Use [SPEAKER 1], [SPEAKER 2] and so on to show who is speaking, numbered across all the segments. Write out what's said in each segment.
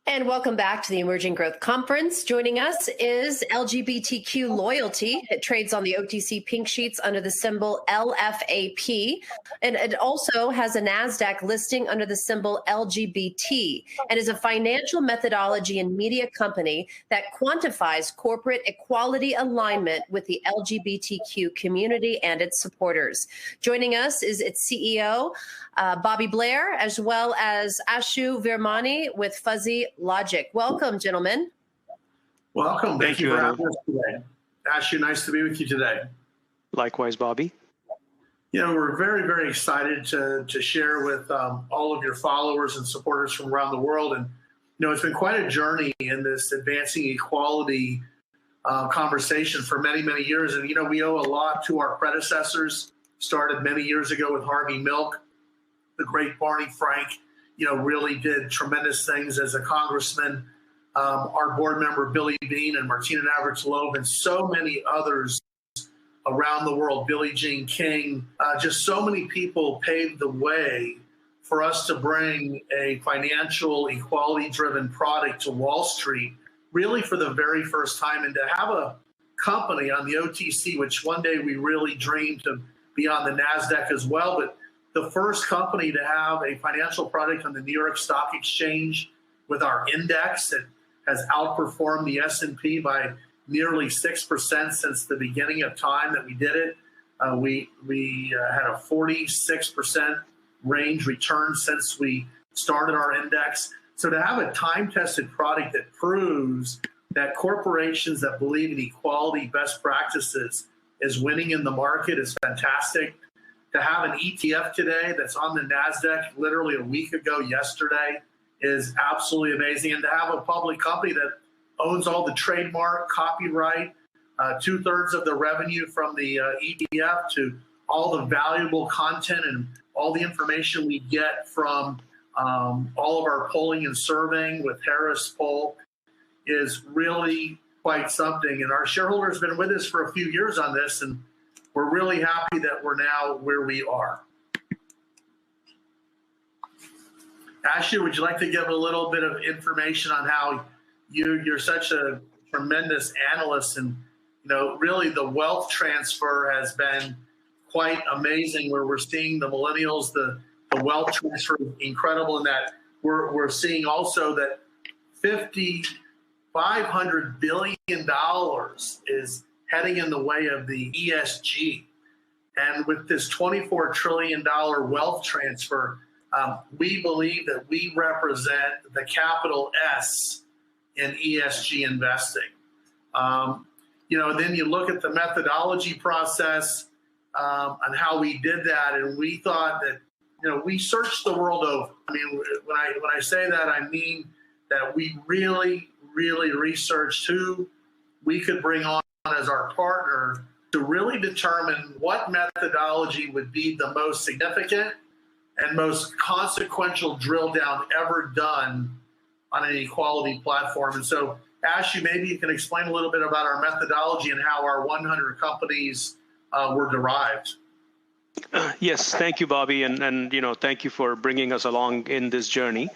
[SPEAKER 1] And welcome back to the Emerging Growth Conference. Joining us is LGBTQ Loyalty. It trades on the OTC Pink sheets under the symbol LFAP. And it also has a NASDAQ listing under the symbol LGBT and is a financial methodology and media company that quantifies corporate equality alignment with the LGBTQ community and its supporters. Joining us is its CEO, Bobby Blair, as well as Aashu Virmani with Fuzzy Logix. Welcome, gentlemen.
[SPEAKER 2] Welcome. Thank you for having us today. Aashu, nice to be with you today.
[SPEAKER 3] Likewise, Bobby.
[SPEAKER 2] You know, we're very, very excited to share with all of your followers and supporters from around the world. And, you know, it's been quite a journey in this advancing equality conversation for many, many years. And, you know, we owe a lot to our predecessors, started many years ago with Harvey Milk. The great Barney Frank, you know, really did tremendous things as a congressman. Our board member, Billy Bean and Martina Navratilova, and so many others around the world, Billie Jean King, just so many people paved the way for us to bring a financial equality-driven product to Wall Street, really for the very first time, and to have a company on the OTC, which one day we really dreamed to be on the NASDAQ as well, but the first company to have a financial product on the New York Stock Exchange with our index that has outperformed the S&P by nearly 6% since the beginning of time that we did it. We had a 46% range return since we started our index. So to have a time-tested product that proves that corporations that believe in equality best practices is winning in the market is fantastic. To have an ETF today that's on the NASDAQ literally a week ago yesterday is absolutely amazing. And to have a public company that owns all the trademark, copyright, 2/3 of the revenue from the ETF to all the valuable content and all the information we get from all of our polling and surveying with Harris Poll is really quite something. And our shareholders have been with us for a few years on this, and we're really happy that we're now where we are. Aashu, would you like to give a little bit of information on how you're such a tremendous analyst, and you know, really the wealth transfer has been quite amazing, where we're seeing the millennials, the wealth transfer is incredible in that we're seeing also that $500 billion is heading in the way of the ESG. And with this $24 trillion wealth transfer, we believe that we represent the capital S in ESG investing. You know, then you look at the methodology process and how we did that, and we thought that, you know, we searched the world over. I mean, when I say that, I mean that we really, really researched who we could bring on as our partner to really determine what methodology would be the most significant and most consequential drill down ever done on an equality platform. And so, Aashu, maybe you can explain a little bit about our methodology and how our 100 companies were derived.
[SPEAKER 3] Yes, thank you, Bobby, and you know, thank you for bringing us along in this journey.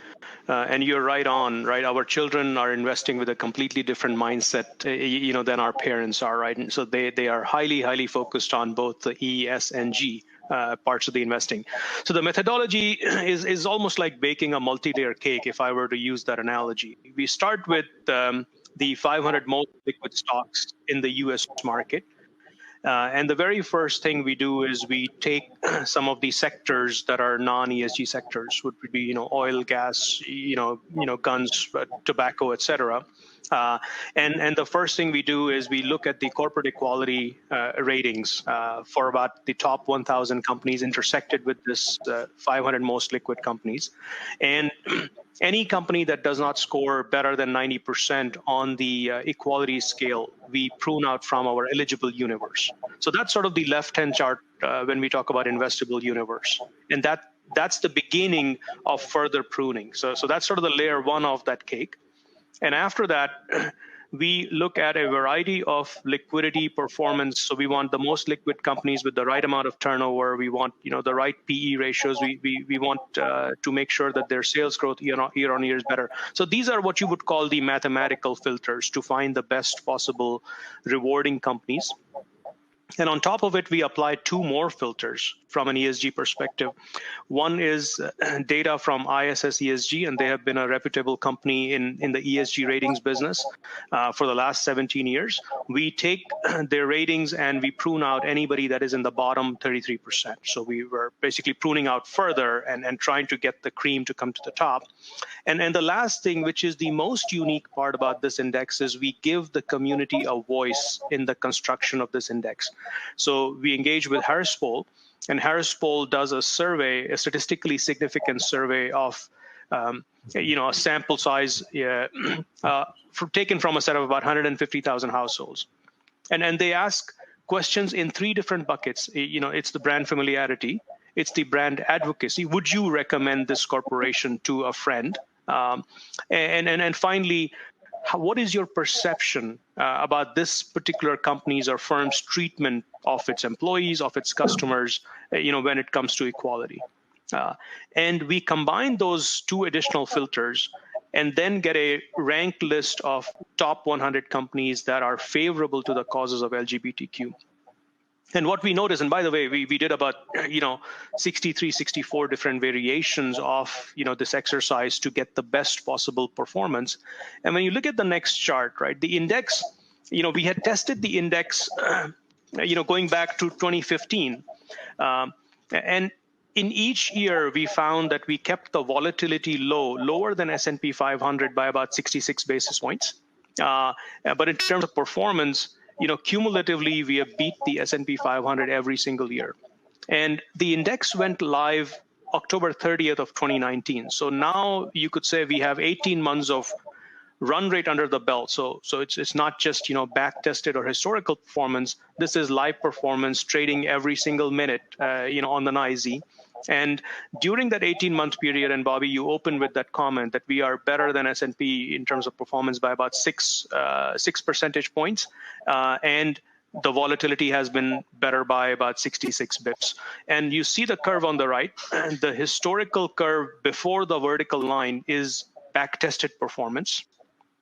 [SPEAKER 3] And you're right on, right? Our children are investing with a completely different mindset, you know, than our parents are, right? And so they are highly focused on both the E, S, and G parts of the investing. So the methodology is almost like baking a multi-layer cake, if I were to use that analogy. We start with the 500 most liquid stocks in the U.S. market. And the very first thing we do is we take some of these sectors that are non-ESG sectors, would be, you know, oil, gas, you know, guns, tobacco, etc. And the first thing we do is we look at the corporate equality ratings for about the top 1,000 companies intersected with this 500 most liquid companies. And any company that does not score better than 90% on the equality scale, we prune out from our eligible universe. So that's sort of the left-hand chart when we talk about investable universe. And that's the beginning of further pruning. So that's sort of the layer one of that cake. And after that, we look at a variety of liquidity performance. So we want the most liquid companies with the right amount of turnover. We want, the right PE ratios. We want to make sure that their sales growth year on year is better. So these are what you would call the mathematical filters to find the best possible rewarding companies. And on top of it, we apply two more filters from an ESG perspective. One is data from ISS ESG, and they have been a reputable company in the ESG ratings business for the last 17 years. We take their ratings and we prune out anybody that is in the bottom 33%. So we were basically pruning out further and trying to get the cream to come to the top. And the last thing, which is the most unique part about this index, is we give the community a voice in the construction of this index. So we engage with Harris Poll, and Harris Poll does a survey, a statistically significant survey of, a sample size taken from a set of about 150,000 households. And they ask questions in three different buckets. It's the brand familiarity, it's the brand advocacy. Would you recommend this corporation to a friend? And finally, what is your perception about this particular company's or firm's treatment of its employees, of its customers, when it comes to equality? And we combine those two additional filters and then get a ranked list of top 100 companies that are favorable to the causes of LGBTQ. And what we noticed, and by the way, we did about 63, 64 different variations of this exercise to get the best possible performance. And when you look at the next chart, right, the index, we had tested the index, going back to 2015, and in each year we found that we kept the volatility lower than S&P 500 by about 66 basis points. But in terms of performance, cumulatively, we have beat the S&P 500 every single year. And the index went live October 30th of 2019. So now you could say we have 18 months of run rate under the belt. So it's not just, back tested or historical performance. This is live performance, trading every single minute, on the NYSE. And during that 18-month period, and Bobby, you opened with that comment that we are better than S&P in terms of performance by about 6 percentage points, and the volatility has been better by about 66 bips. And you see the curve on the right, and the historical curve before the vertical line is back-tested performance.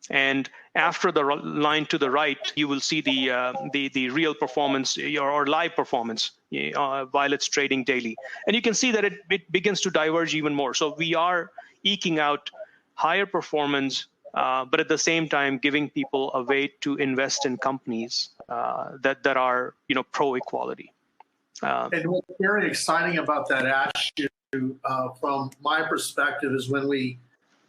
[SPEAKER 3] And after the line to the right, you will see the real performance or live performance while it's trading daily. And you can see that it begins to diverge even more. So we are eking out higher performance, but at the same time giving people a way to invest in companies that are pro-equality.
[SPEAKER 2] And what's very exciting about that, Aashu, from my perspective, is when we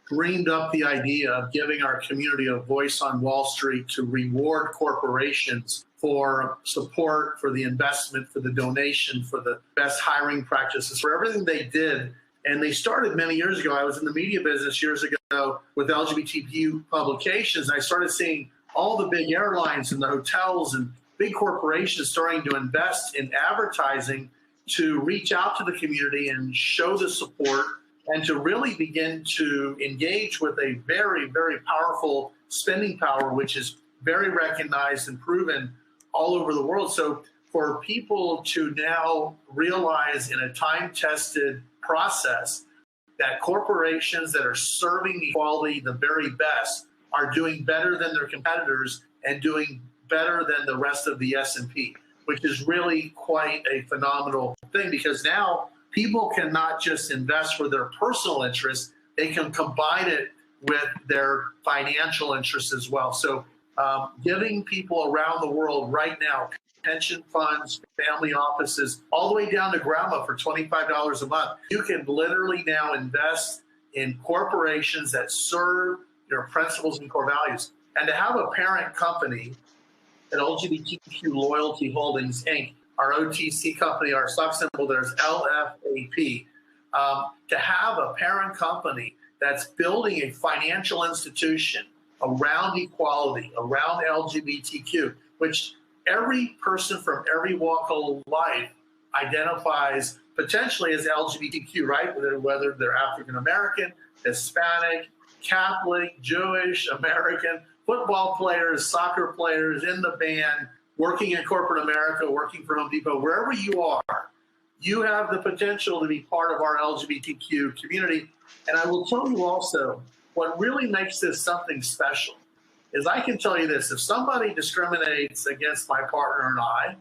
[SPEAKER 2] dreamed up the idea of giving our community a voice on Wall Street to reward corporations for support, for the investment, for the donation, for the best hiring practices, for everything they did. And they started many years ago. I was in the media business years ago with LGBTQ publications. And I started seeing all the big airlines and the hotels and big corporations starting to invest in advertising to reach out to the community and show the support, and to really begin to engage with a very, very powerful spending power, which is very recognized and proven all over the world. So for people to now realize in a time-tested process that corporations that are serving equality the very best are doing better than their competitors and doing better than the rest of the S&P, which is really quite a phenomenal thing, because now people can not just invest for their personal interests, they can combine it with their financial interests as well. So giving people around the world right now, pension funds, family offices, all the way down to grandma for $25 a month, you can literally now invest in corporations that serve your principles and core values. And to have a parent company, at LGBTQ Loyalty Holdings, Inc., our OTC company, our stock symbol there is LFAP, to have a parent company that's building a financial institution around equality, around LGBTQ, which every person from every walk of life identifies potentially as LGBTQ, right? Whether they're African American, Hispanic, Catholic, Jewish, American, football players, soccer players, in the band, working in corporate America, working for Home Depot, wherever you are, you have the potential to be part of our LGBTQ community. And I will tell you also, what really makes this something special is I can tell you this: if somebody discriminates against my partner and I,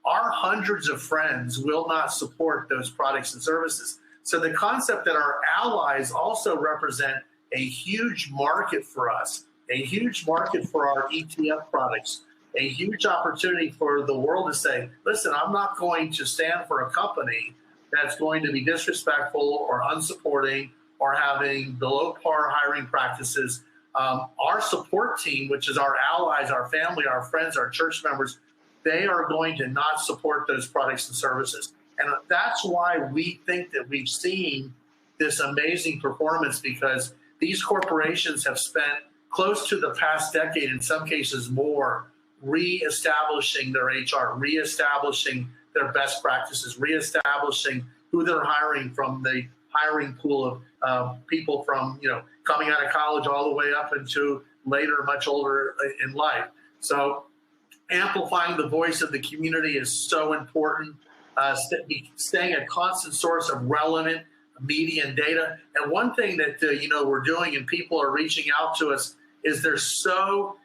[SPEAKER 2] our hundreds of friends will not support those products and services. So the concept that our allies also represent a huge market for us, a huge market for our ETF products, a huge opportunity for the world to say, listen, I'm not going to stand for a company that's going to be disrespectful or unsupporting or having below par hiring practices. Our support team, which is our allies, our family, our friends, our church members, they are going to not support those products and services. And that's why we think that we've seen this amazing performance, because these corporations have spent close to the past decade, in some cases more, reestablishing their HR, reestablishing their best practices, reestablishing who they're hiring from the hiring pool of people from, coming out of college all the way up into later, much older in life. So amplifying the voice of the community is so important. Staying a constant source of relevant media and data. And one thing that, we're doing and people are reaching out to us is they're so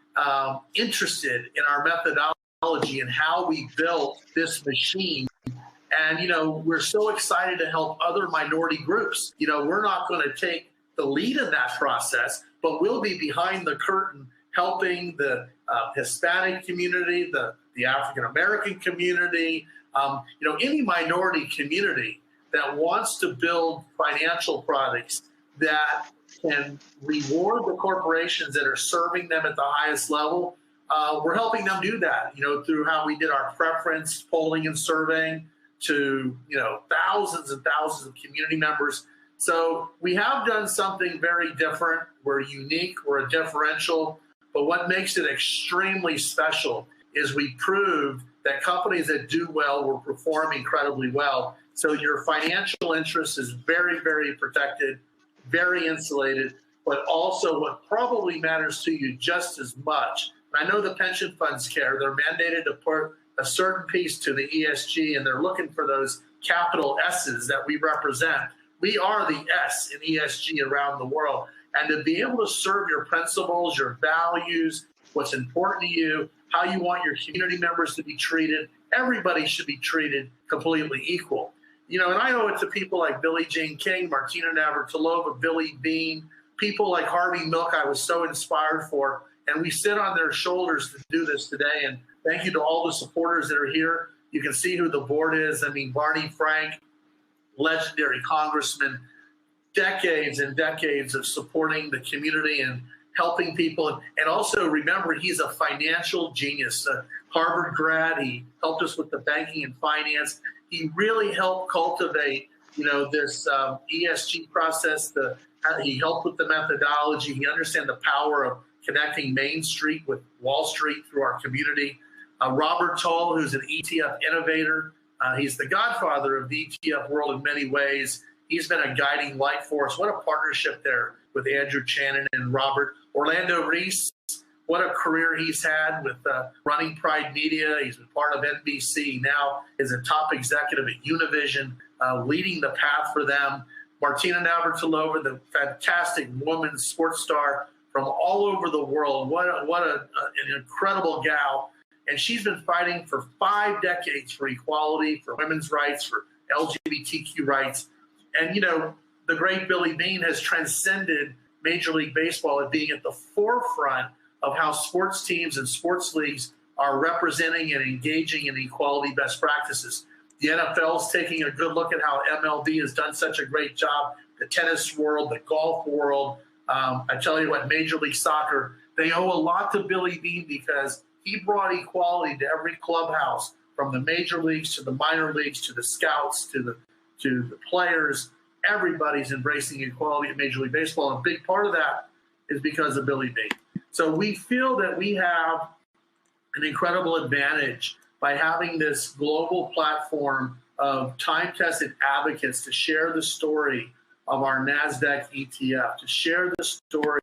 [SPEAKER 2] interested in our methodology and how we built this machine. And, we're so excited to help other minority groups. We're not going to take the lead in that process, but we'll be behind the curtain helping the Hispanic community, the African-American community, any minority community that wants to build financial products that can reward the corporations that are serving them at the highest level. We're helping them do that, through how we did our preference polling and surveying to, thousands and thousands of community members. So we have done something very different. We're unique, we're a differential, but what makes it extremely special is we proved that companies that do well will perform incredibly well. So your financial interest is very, very protected, very insulated, but also what probably matters to you just as much. I know the pension funds care. They're mandated to put a certain piece to the ESG, and they're looking for those capital S's that we represent. We are the S in ESG around the world. And to be able to serve your principles, your values, what's important to you, how you want your community members to be treated, everybody should be treated completely equal. And I owe it to people like Billie Jean King, Martina Navratilova, Billy Bean, people like Harvey Milk I was so inspired for. And we sit on their shoulders to do this today. And thank you to all the supporters that are here. You can see who the board is. Barney Frank, legendary congressman, decades and decades of supporting the community and helping people. And also remember, he's a financial genius, a Harvard grad. He helped us with the banking and finance. He really helped cultivate, this ESG process. He helped with the methodology. He understands the power of connecting Main Street with Wall Street through our community. Robert Toll, who's an ETF innovator. He's the godfather of the ETF world in many ways. He's been a guiding light for us. What a partnership there with Andrew Channon and Robert. Orlando Reese, what a career he's had with running Pride Media. He's been part of NBC. Now is a top executive at Univision, leading the path for them. Martina Navratilova, the fantastic woman sports star from all over the world. What an incredible gal. And she's been fighting for 5 decades for equality, for women's rights, for LGBTQ rights. And, the great Billy Bean has transcended Major League Baseball at being at the forefront of how sports teams and sports leagues are representing and engaging in equality best practices. The NFL is taking a good look at how MLB has done such a great job, the tennis world, the golf world. I tell you what, Major League Soccer, they owe a lot to Billy Bean because he brought equality to every clubhouse, from the major leagues to the minor leagues to the scouts to the players. Everybody's embracing equality in Major League Baseball. And a big part of that is because of Billy Bean. So we feel that we have an incredible advantage by having this global platform of time-tested advocates to share the story of our NASDAQ ETF, to share the story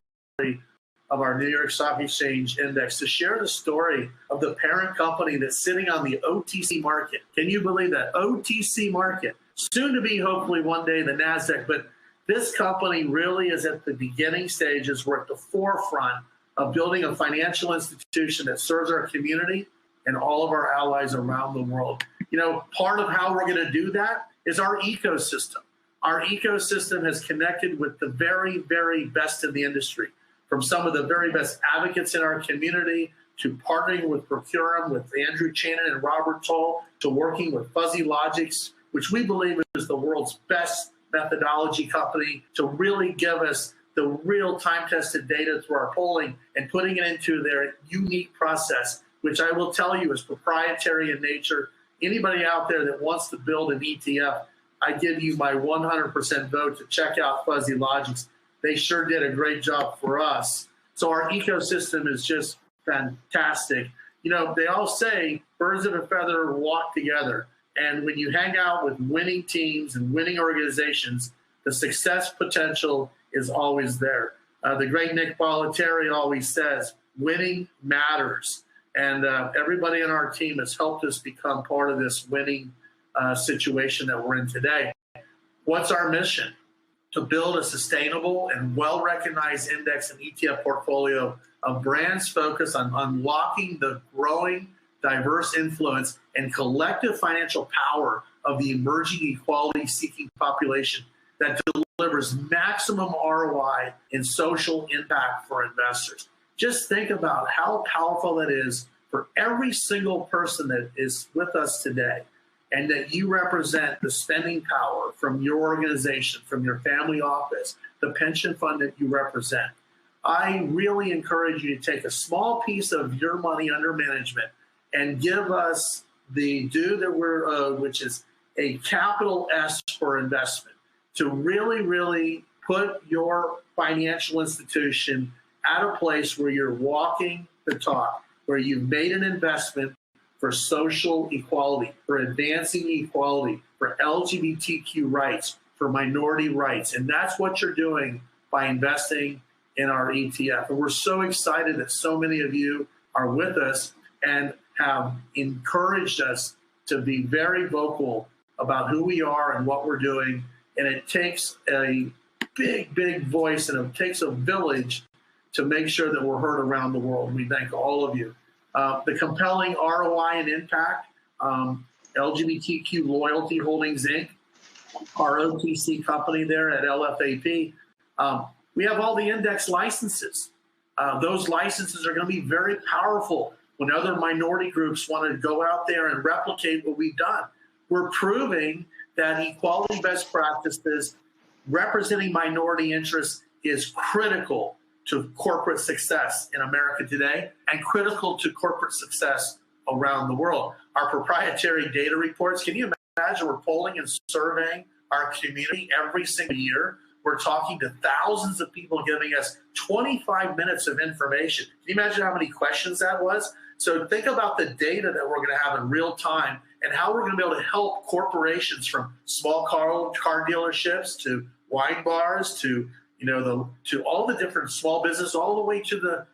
[SPEAKER 2] of our New York Stock Exchange index to share the story of the parent company that's sitting on the OTC market. Can you believe that? OTC market, soon to be hopefully one day the NASDAQ, but this company really is at the beginning stages. We're at the forefront of building a financial institution that serves our community and all of our allies around the world. You know, part of how we're going to do that is our ecosystem. Our ecosystem has connected with the very, very best in the industry, from some of the very best advocates in our community to partnering with Procurum, with Andrew Channon and Robert Toll, to working with Fuzzy Logix, which we believe is the world's best methodology company to really give us the real time-tested data through our polling and putting it into their unique process, which I will tell you is proprietary in nature. Anybody out there that wants to build an ETF, I give you my 100% vote to check out Fuzzy Logix. They sure did a great job for us. So our ecosystem is just fantastic. You know, they all say birds of a feather walk together. And when you hang out with winning teams and winning organizations, the success potential is always there. The great Nick Bollettieri always says, winning matters. And everybody on our team has helped us become part of this winning situation that we're in today. What's our mission? To build a sustainable and well-recognized index and ETF portfolio of brands focused on unlocking the growing diverse influence and collective financial power of the emerging equality-seeking population that delivers maximum ROI and social impact for investors. Just think about how powerful that is for every single person that is with us today, and that you represent the spending power from your organization, from your family office, the pension fund that you represent. I really encourage you to take a small piece of your money under management and give us the due that we're owed, which is a capital S for investment, to really, really put your financial institution at a place where you're walking the talk, where you've made an investment for social equality, for advancing equality, for LGBTQ rights, for minority rights. And that's what you're doing by investing in our ETF. And we're so excited that so many of you are with us and have encouraged us to be very vocal about who we are and what we're doing. And it takes a big, big voice, and it takes a village to make sure that we're heard around the world. We thank all of you. The compelling ROI and impact, LGBTQ Loyalty Holdings, Inc., our OTC company there at LFAP. We have all the index licenses. Those licenses are going to be very powerful when other minority groups want to go out there and replicate what we've done. We're proving that equality best practices representing minority interests is critical to corporate success in America today and critical to corporate success around the world. Our proprietary data reports, can you imagine we're polling and surveying our community every single year? We're talking to thousands of people giving us 25 minutes of information. Can you imagine how many questions that was? So think about the data that we're going to have in real time and how we're going to be able to help corporations, from small car dealerships to wine bars to to all the different small business, all the way to the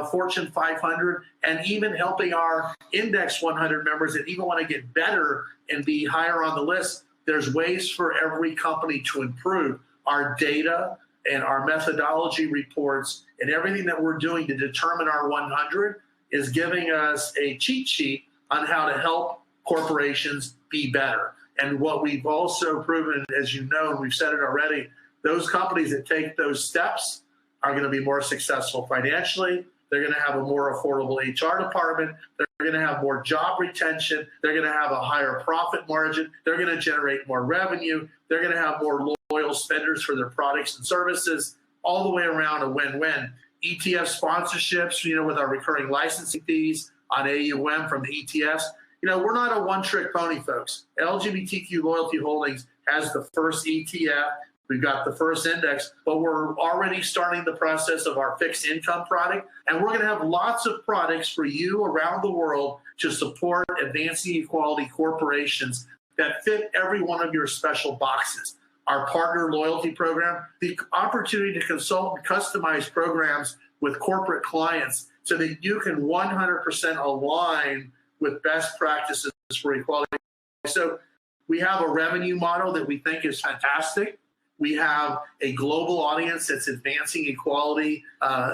[SPEAKER 2] Fortune 500, and even helping our Index 100 members that even want to get better and be higher on the list. There's ways for every company to improve our data and our methodology reports, and everything that we're doing to determine our 100 is giving us a cheat sheet on how to help corporations be better. And what we've also proven, as you know, and we've said it already, those companies that take those steps are going to be more successful financially. They're going to have a more affordable HR department. They're going to have more job retention. They're going to have a higher profit margin. They're going to generate more revenue. They're going to have more loyal spenders for their products and services. All the way around a win-win. ETF sponsorships, with our recurring licensing fees on AUM from the ETFs. We're not a one-trick pony, folks. LGBTQ Loyalty Holdings has the first ETF. We've got the first index, but we're already starting the process of our fixed income product. And we're going to have lots of products for you around the world to support advancing equality corporations that fit every one of your special boxes. Our partner loyalty program, the opportunity to consult and customize programs with corporate clients so that you can 100% align with best practices for equality. So we have a revenue model that we think is fantastic. We have a global audience that's advancing equality,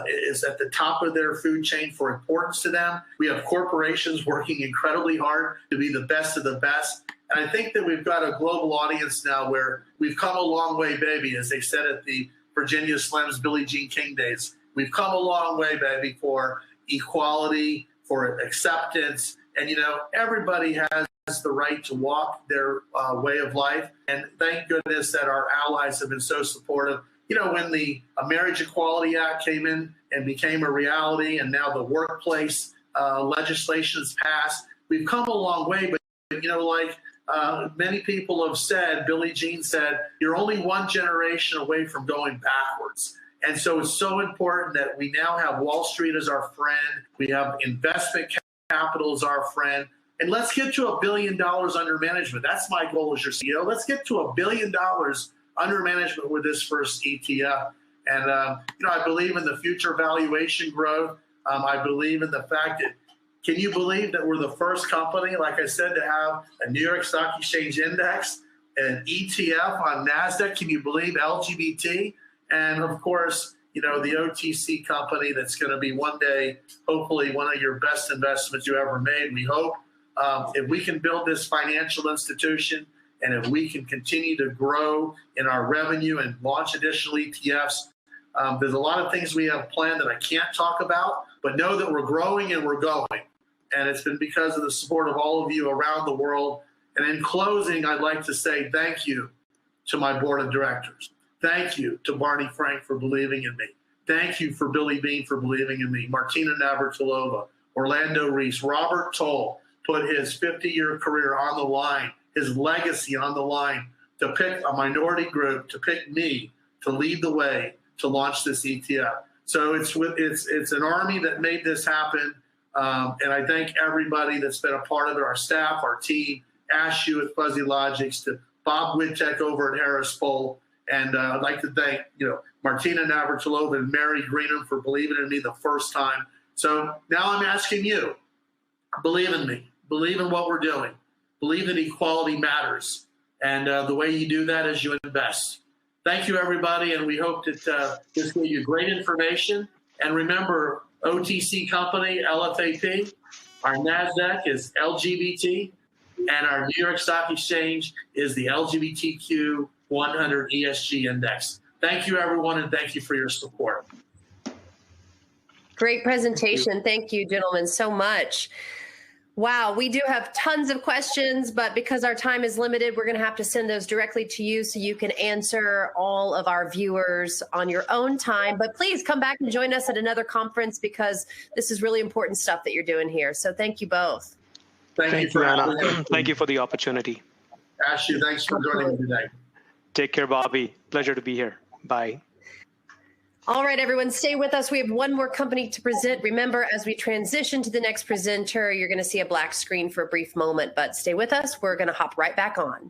[SPEAKER 2] is at the top of their food chain for importance to them. We have corporations working incredibly hard to be the best of the best. And I think that we've got a global audience now where we've come a long way, baby, as they said at the Virginia Slim's Billie Jean King days. We've come a long way, baby, for equality, for acceptance. And, you know, everybody has the right to walk their way of life. And thank goodness that our allies have been so supportive. You know, when the Marriage Equality Act came in and became a reality, and now the workplace legislation is passed, we've come a long way. But, you know, like many people have said, Billie Jean said, you're only one generation away from going backwards. And so it's so important that we now have Wall Street as our friend. We have investment capital as our friend. And let's get to $1 billion under management. That's my goal as your CEO. Let's get to $1 billion under management with this first ETF. And, you know, I believe in the future valuation growth. I believe in the fact that, can you believe that we're the first company, like I said, to have a New York Stock Exchange index, an ETF on NASDAQ? Can you believe LGBT? And of course, you know, the OTC company that's going to be one day, hopefully, one of your best investments you ever made, we hope. If we can build this financial institution, and if we can continue to grow in our revenue and launch additional ETFs, there's a lot of things we have planned that I can't talk about, but know that we're growing and we're going. And it's been because of the support of all of you around the world. And in closing, I'd like to say thank you to my board of directors. Thank you to Barney Frank for believing in me. Thank you for Billy Bean for believing in me. Martina Navratilova, Orlando Reese, Robert Toll put his 50-year career on the line, his legacy on the line, to pick a minority group, to pick me, to lead the way, to launch this ETF. So it's an army that made this happen. And I thank everybody that's been a part of it, our staff, our team, Aashu at Fuzzy Logix, to Bob Whittek over at Harris Poll. And I'd like to thank, you know, Martina Navratilova and Mary Greenham for believing in me the first time. So now I'm asking you, believe in me. Believe in what we're doing. Believe that equality matters. And the way you do that is you invest. Thank you, everybody. And we hope that this gave you great information. And remember, OTC company, LFAP, our NASDAQ is LGBT, and our New York Stock Exchange is the LGBTQ 100 ESG Index. Thank you, everyone, and thank you for your support.
[SPEAKER 1] Great presentation. Thank you, gentlemen, so much. Wow, we do have tons of questions, but because our time is limited, we're going to have to send those directly to you so you can answer all of our viewers on your own time. But please come back and join us at another conference, because this is really important stuff that you're doing here. So thank you both.
[SPEAKER 2] Thank you,
[SPEAKER 3] Anna. Thank you for the opportunity.
[SPEAKER 2] Aashu, thanks for joining me today.
[SPEAKER 3] Take care, Bobby. Pleasure to be here. Bye.
[SPEAKER 1] All right, everyone, stay with us. We have one more company to present. Remember, as we transition to the next presenter, you're going to see a black screen for a brief moment, but stay with us. We're going to hop right back on.